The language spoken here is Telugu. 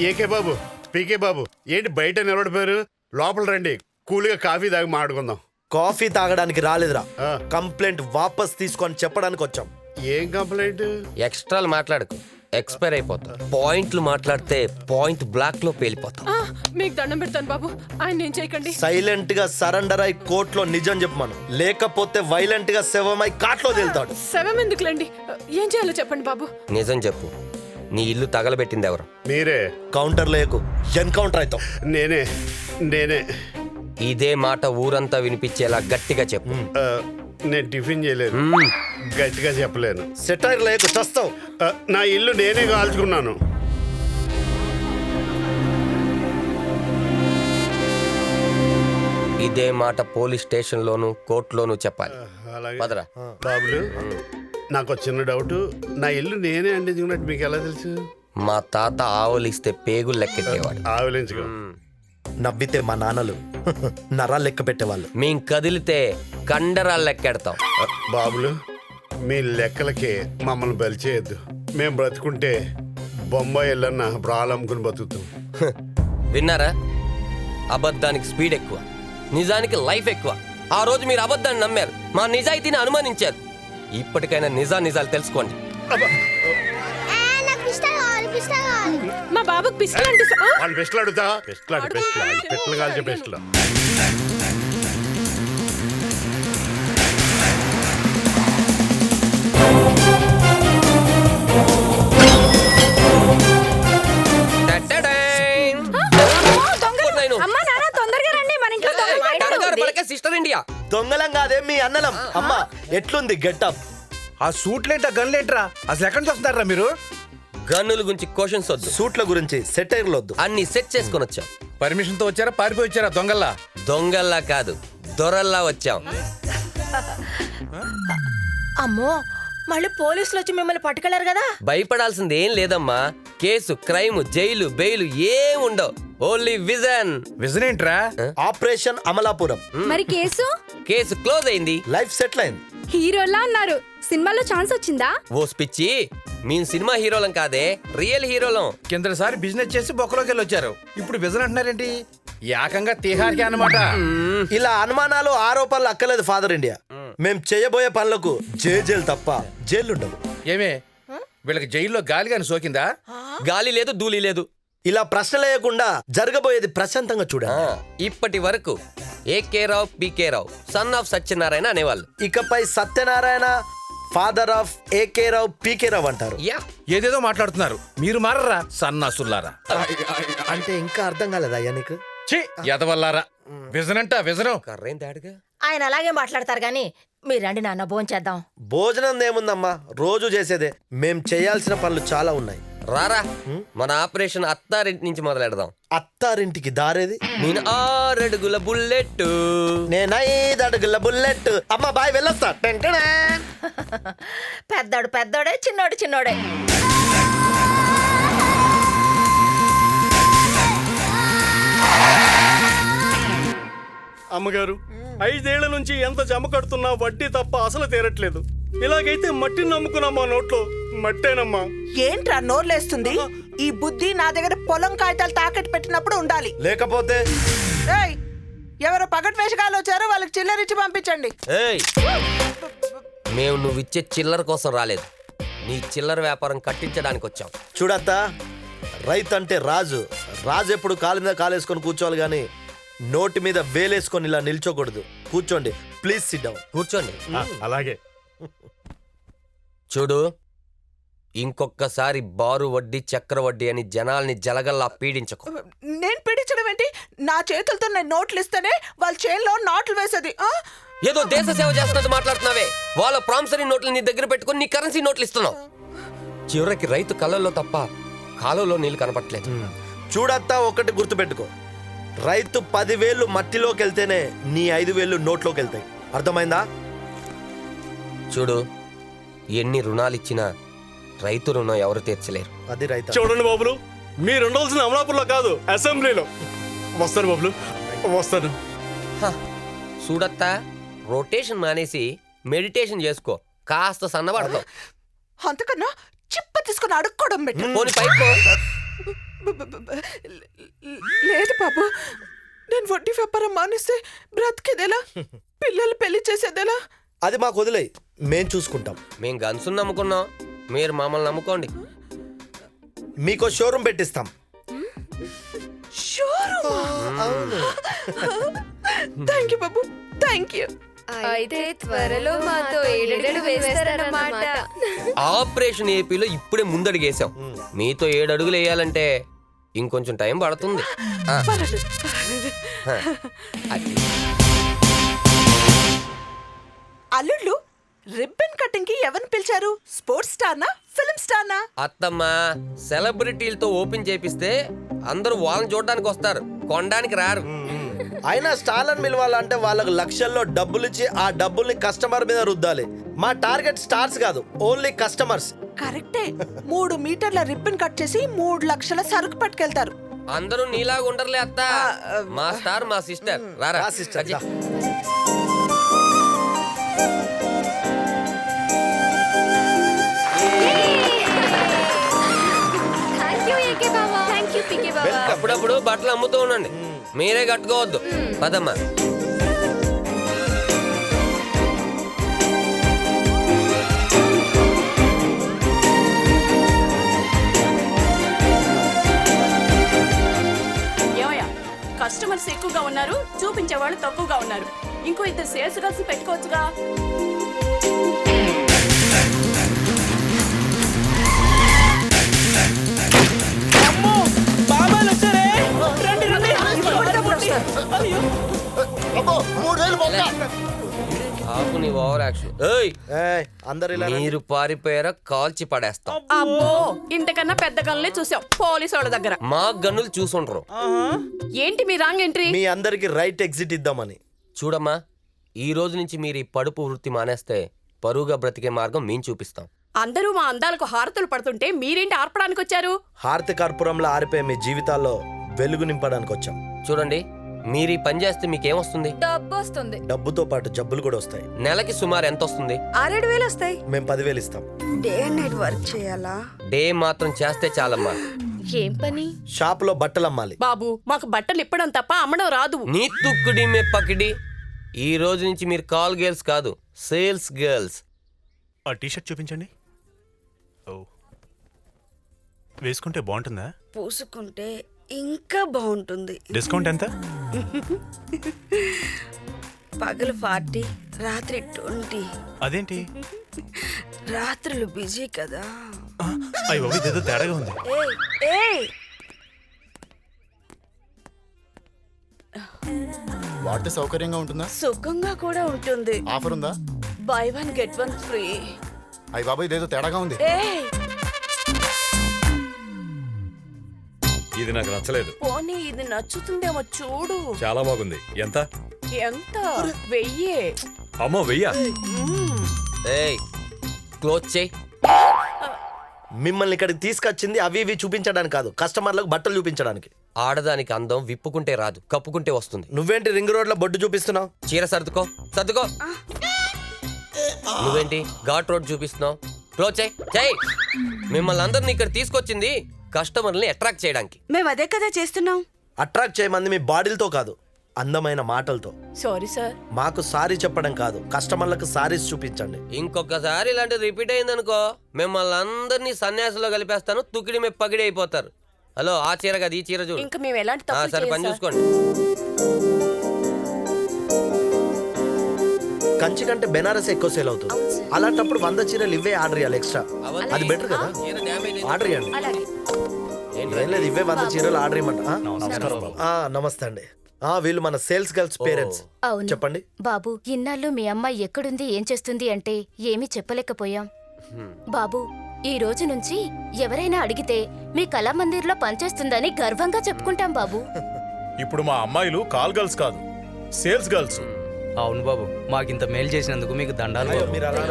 ఏకే బాబు, పీకే బాబు, ఏంటి బయట నిలబడిపోయారు? లోపల రండి, కూల్గా కాఫీ తాగి మాట్లాడుకుందాం. కాఫీ తాగడానికి రాలేదురా, కంప్లైంట్ వాపస్ తీసుకొని చెప్పడానికి వచ్చాం. ఏం కంప్లైంట్? ఎక్స్ట్రాలు మాట్లాడకు, ఎక్స్పైర్ అయిపోతా. పాయింట్లు మాట్లాడితే పాయింట్ బ్లాక్ లో పేలిపోతా. మీకు దండం పెడతాను బాబు, ఆయన ఏం చేయకండి. సైలెంట్ గా సరెండర్ అయి కోర్టులో నిజం చెప్పమను, లేకపోతే వైలెంట్ గా శవమై కాట్లో తేలుతాడు. శవం ఎందుకులేండి, ఏం చేయాలో చెప్పండి బాబు. నిజం చెప్పు, నీ ఇల్లు తగలబెట్టింది ఎవరు? మీరే. కౌంటర్ లేకు, ఎన్కౌంటర్ అవుతాం. నేనే. ఇదే మాట ఊరంతా వినిపించేలా గట్టిగా చెప్పు. నేను టిఫిన్ చేయలేను, గట్టిగా చెప్పలేను. సెటైర్ లేకు, చస్తావు. నా ఇల్లు నేనే కాల్చుకున్నాను. ఇదే మాట పోలీస్ స్టేషన్ లోను కోర్టులోను చెప్పాలి. అలాగే పదరా. బాబులు, నాకు చిన్న డౌట్. నా ఇల్లు నేనే అంటించుకున్నట్టు మీకు ఎలా తెలుసు? మా తాత ఆవులిస్తే పేగులు లెక్కెట్టేవాడు. ఆవిలించుకో. నవ్వితే మా నాన్నలు నరాలు లెక్క పెట్టేవాళ్ళు. మేం కదిలితే కండరాలు లెక్కెడతాం. బాబులు, మీ లెక్కలకి మమ్మల్ని బలి చేయొద్దు. మేము బ్రతుకుంటే బొంబాయి వెళ్ళన్న బ్రాలు అమ్ముకుని బతుకుతాం. విన్నారా? అబద్ధానికి స్పీడ్ ఎక్కువ, నిజానికి లైఫ్ ఎక్కువ. ఆ రోజు మీరు అబద్ధాన్ని నమ్మారు, మా నిజాయితీని అనుమానించారు. ఇప్పటికైనా నిజాలు తెలుసుకోండి. మా బాబుకి పిస్టల్ అంటే వాళ్ళు పిస్టల్ అడుగుతా. పిస్టల్ కాల్చే పిస్టల్. సిస్టర్ ఇండియా దొంగలం కాదే మీ అన్నలం. అమ్మా ఎట్లుంది గెటప్? ఆ సూట్లేంటా గన్లేంట్రా? అసలు ఎక్కడి నుంచి వస్తున్నారా మీరు? గన్నుల గురించి క్వశ్చన్స్ వద్దు, సూట్ల గురించి సెటైర్లు వద్దు. అన్ని సెట్ చేసుకొని వచ్చాం. పర్మిషన్ తో వచ్చారా, పారిపోయి వచ్చారా? దొంగల్లా? దొంగల్లా కాదు, దొరల్లా వచ్చాం. అమ్మో, మళ్ళీ పోలీసులు వచ్చి మిమ్మల్ని పట్టుకెళ్లారు కదా? భయపడాల్సింది ఏం లేదమ్మా. కేసు, క్రైమ్, జైలు, బెయిలు ఏం ఉండవు. Only vision. విజన్ ఏంట్రా? ఆపరేషన్ అమలాపురం. మరి కేసు క్లోజ్ అయింది. లైఫ్ సెటిల్ అయింది. హీరోలా ఉన్నారు, సినిమాలో ఛాన్స్ వచ్చిందా? ఓ పిచ్చి, మేము సినిమా హీరోలం కాదే, రియల్ హీరోలం. కిందసారి బిజినెస్ చేసి బొక్కలోకి వెళ్ళి వచ్చారు, ఇప్పుడు విజన్ అంటున్నారేంటి? ఏకంగా తీహార్కి అన్నమాట. ఇలా అనుమానాలు ఆరోపణలు అక్కలేదు ఫాదర్ ఇండియా. మేం చేయబోయే పనులకు జైలు తప్ప జైలుండవు. ఏమే వీళ్ళకి జైల్లో గాలి గాని సోకిందా? గాలి లేదు, ధూళి లేదు. ఇలా ప్రశ్న లేకుండా జరగబోయేది ప్రశాంతంగా చూడండి. ఇప్పటి వరకు AK Rao, PK Rao, son of Satyanarayana అనేవాళ్ళు. ఇకపై సత్యనారాయణ ఫాదర్ ఆఫ్ ఏకే రావు, పీకే రావు అంటారు. ఏదేదో మాట్లాడుతున్నారు, మీరు మారరా సన్నాసుల్లారా. అంటే ఇంకా అర్థం కాలేదా అయ్యా నీకు? ఛీ, ఎదవల్లారా. విజన్ అంట విజను. కర్రేం తేడుగా. ఆయన అలాగే మాట్లాడతారు గాని మీరు రండి నాన్న, భోంచేద్దాం. భోజనం ఏముందమ్మా, రోజు చేసేదే. మేం చేయాల్సిన పనులు చాలా ఉన్నాయి. రారా, మన ఆపరేషన్ అత్తారింటి నుంచి మొదలెడదాం. అత్తారింటికి దారేది? నేను 6 అడుగుల బుల్లెట్, నేను 5 అడుగుల బుల్లెట్. అమ్మా బాయ్, వెళ్ళొస్తా. పెద్దోడు పెద్దోడే, చిన్నోడు చిన్నోడే. అమ్మగారు, 5 ఏళ్ల నుంచి ఎంత జమ కడుతున్నా వడ్డీ తప్ప అసలు తీరట్లేదు. ఇలాగైతే మట్టిని నమ్ముకున్నా మా నోట్లో మట్టేనమ్మా. ఏంట్రా నోర్లేస్తుంది? ఈ బుద్ధి నా దగ్గర పొలం కాగితాలు తాకట్టు పెట్టినప్పుడు ఉండాలి, లేకపోతే ఎవరో పగటి వేషగాలు వచ్చారో వాళ్ళకి చిల్లరిచ్చి పంపించండి. మేము నువ్విచ్చే చిల్లర కోసం రాలేదు, నీ చిల్లర వ్యాపారం కట్టించడానికి వచ్చాం. చూడత్తా, రైతు అంటే రాజు. రాజు ఎప్పుడు కాలు మీద కాలేసుకొని కూర్చోవాలి గాని నోటి మీద వేలేసుకొని ఇలా నిల్చోకూడదు. కూర్చోండి ప్లీజ్, సిట్ డౌన్. కూర్చోండి. అలాగే. చూడు, ఇంకొకసారి బారు వడ్డీ, చక్ర వడ్డీ అని జనాల్ని జలగల్లా పీడించకు. నేను పీడించడం ఏంటి? నా చేతులతో నేను నోట్లు ఇస్తేనే వాళ్ళ చేతిలో నోట్లు వేసేది. ఏదో దేశ సేవ చేస్తున్నట్టు మాట్లాడుతున్నావే. వాళ్ళ ప్రామిసరీ నోట్లు నీ దగ్గర పెట్టుకుని నీ కరెన్సీ నోట్లు ఇస్తున్నావు. చివరికి రైతు కళ్ళల్లో తప్ప కాలువలో నీళ్లు కనపట్లేదు. చూడత్తా, ఒకటి గుర్తుపెట్టుకో, రైతు 10,000 మట్టిలోకి వెళ్తేనే నీ 5,000 నోట్లోకి వెళ్తాయి. అర్థమైందా? చూడు, ఎన్ని రుణాలిచ్చినా రైతు రుణం ఎవరు తీర్చలేరు. అది రైతు. చూడండి బాబులు, మీరు ఉండాల్సిన అమలాపూర్లో కాదు, అసెంబ్లీలో. వస్తాను బాబులు, వస్తాను. చూడత్తా, రొటేషన్ మానేసి మెడిటేషన్ చేసుకో, కాస్త సన్నబడతావు. అంతకన్నా చిప్ప తీసుకుని అడుక్కోవడం పెట్టు. పోనీ పైకో. లేదు బాబు, నేను వడ్డీ వ్యాపారం మానేస్తే బ్రతికేదేలా, పిల్లలు పెళ్లి చేసేదేలా? అది మాకు వదిలేయి, మేం చూసుకుంటాం. మేము గన్సు నమ్ముకున్నాం, మీరు మమ్మల్ని నమ్ముకోండి. మీకో షోరూమ్ పెట్టిస్తాం. అవును. Thank you Babu, thank you. అయితే త్వరలో మాతో ఏడడుగు వేస్తారన్నమాట. ఆపరేషన్ ఏపీలో ఇప్పుడే ముందడుగేసాం. మీతో 7 అడుగులు వేయాలంటే ఇంకొంచెం టైం పడుతుంది. అది. అల్లుళ్ళు, రిబ్బన్ కటింగ్ కి ఎవరిని పిలిచారు? స్పోర్ట్స్ స్టార్నా, ఫిల్మ్ స్టార్నా? అత్తమ్మ, సెలబ్రిటీలతో ఓపెన్ చేపిస్తే అందరూ వాళ్ళని చూడడానికి వస్తారు, కొనడానికి రారు. అయినా స్టార్లను పిలవాలంటే వాళ్ళకు లక్షల్లో డబ్బులు ఇచ్చి ఆ డబ్బుల్ని కస్టమర్ మీద రుద్దాలి. మా టార్గెట్ స్టార్స్ కాదు, ఓన్లీ కస్టమర్స్. కరెక్టే. 3 మీటర్ల రిబ్బన్ కట్ చేసి 3 లక్షల సరుకు పట్టుకెళ్తారు. అందరూ నీలాగా ఉండరులే అత్త. మా స్టార్ మా సిస్టర్. రారా రా sister, రా. అప్పుడప్పుడు బట్టలు అమ్ముతూ ఉండండి, మీరే కట్టుకోవద్దు. పదమ్మా. ఏమయ్యా, కస్టమర్స్ ఎక్కువగా ఉన్నారు, చూపించే వాళ్ళు తక్కువగా ఉన్నారు. ఇంకో 2 సేల్స్ కలిసి పెట్టుకోవచ్చుగా. ఆపు నీ ఓవర్ యాక్షన్. ఏయ్, ఏయ్, అందరు ఇలా రండి. మీరు పారిపోయారా కాల్చి పడేస్తాం. అబ్బో, ఇంతకన్నా పెద్ద గన్నులే చూసాం పోలీసు వాళ్ళ దగ్గర. మా గన్నులు చూసుండ్రు. ఏంటి మీ రాంగ్ ఎంట్రీ? మీ అందరికి రైట్ ఎగ్జిట్ ఇద్దామని. చూడమ్మా, ఈ రోజు నుంచి మీరు ఈ పడుపు వృత్తి మానేస్తే పరువుగా బ్రతికే మార్గం మేము చూపిస్తాం. అందరూ మా అందాలకు హారతులు పడుతుంటే మీరేంటి ఆర్పడానికి వచ్చారు? హారతి కర్పూరంలో ఆరిపోయే మీ జీవితాల్లో వెలుగు నింపడానికి వచ్చాం. చూడండి, మీరు ఈ పని చేస్తే మీకేమొస్తుంది? డబ్బు వస్తుంది. డబ్బుతో పాటు జబ్బులు కూడా వస్తాయి. నెలకి సుమారు ఎంత వస్తుంది? 6-7 వస్తాయి. మేము 10,000 ఇస్తాం. డే అండ్ నైట్ వర్క్ చేయాలా? డే మాత్రం చేస్తే చాలమ్మా. ఏం పని? షాప్ లో బట్టలు అమ్మాలి. బాబు, మాకు బట్టలు ఇప్పడం తప్ప అమ్మడం రాదు. నీ తుక్కుడి మే పకిడి. ఈ రోజు నుంచి మీరు కాల్ గర్ల్స్ కాదు, సేల్స్ గర్ల్స్. ఆ టీషర్ట్ చూపించండి. ఓ, వేసుకుంటే బాగుంటుందా? పూసుకుంటే ఇంకా బాగుంటుంది. డిస్కౌంట్ ఎంత? పగలు 40, రాత్రి 20. అదేంటి? రాత్రులు బిజీ కదా. అయ్యి బాబు, ఇదేదో తేడాగా ఉంది. ఏయ్, వాడితే సౌకర్యంగా ఉంటుందా? సుఖంగా కూడా ఉంటుంది. ఆఫర్ ఉందా? By 1 get 1 free. అయ్యి బాబు, ఇదేదో తేడాగా ఉంది. ఇది నాకు నచ్చలేదు. పోనీ ఇది నచ్చుతుందేమో చూడు. చాలా బాగుంది. ఎంత? ఎంత? 1000. అమ్మో, 1000? ఏయ్, క్లోజ్ చేయి. మిమ్మల్ని ఇక్కడికి తీసుకొచ్చింది అవి ఇవి చూపించడానికి కాదు, కస్టమర్లకు బట్టలు చూపించడానికి. ఆడదానికి అందం విప్పుకుంటే రాదు, కప్పుకుంటే వస్తుంది. నువ్వేంటి రింగ్ రోడ్ లో బొడ్డు చూపిస్తున్నావు? చీర సర్దుకో, సర్దుకో. నువ్వేంటి ఘాట్ రోడ్ చూపిస్తున్నావు? క్లోజ్ చేయి, చేయి. మిమ్మల్ని అందరిని ఇక్కడ తీసుకొచ్చింది కస్టమర్ని అట్రాక్ట్ చేయడానికి. మేము అదే కదా చేస్తున్నాం. అట్రాక్ట్ చేయమంది మీ బాడీలతో కాదు, అందమైన మాటలతో. Sorry sir. మాకు సారీ చెప్పడం కాదు, కస్టమర్లకు సారీస్ చూపించండి. ఇంకొకసారి ఇలాంటి రిపీట్ అయిందనుకో, మిమ్మల్ని అందరినీ సన్యాసులో కలిపేస్తాను, తుకిడి మీద పగిడి అయిపోతారు. హలో, ఆ చీర కదా ఈ చీర చూడు. ఇంకా మేము ఎలాంటి తప్పు సరే, పని చూసుకోండి. కంచి కంటే బెనారస్ ఎక్కువ సేల్ అవుతుంది. అలాంటప్పుడు 100 చీరలు ఇవే ఆర్డర్ చేయాలి ఎక్స్ట్రా. అది బెటర్ కదా. ఆర్డర్ చేయండి. ఏం లేదు, ఇవే 100 చీరలు ఆర్డర్ ఇవ్వమంట. నమస్తే అండి. వీళ్ళు మన సేల్స్ గర్ల్స్ పేరెంట్స్. చెప్పండి బాబు, ఇన్నాళ్ళు మీ అమ్మాయి ఎక్కడుంది, ఏం చేస్తుంది అంటే ఏమీ చెప్పలేకపోయాం. బాబు, ఈ రోజు నుంచి ఎవరైనా అడిగితే మీ కళామందిర్లో పనిచేస్తుందని గర్వంగా చెప్పుకుంటాం బాబు. ఇప్పుడు మా అమ్మాయిలు కాల్ గర్ల్స్ కాదు, సేల్స్ గర్ల్స్. అవును బాబు, మాకింత మేలు చేసినందుకు మీకు దండాలు. మీరు అలా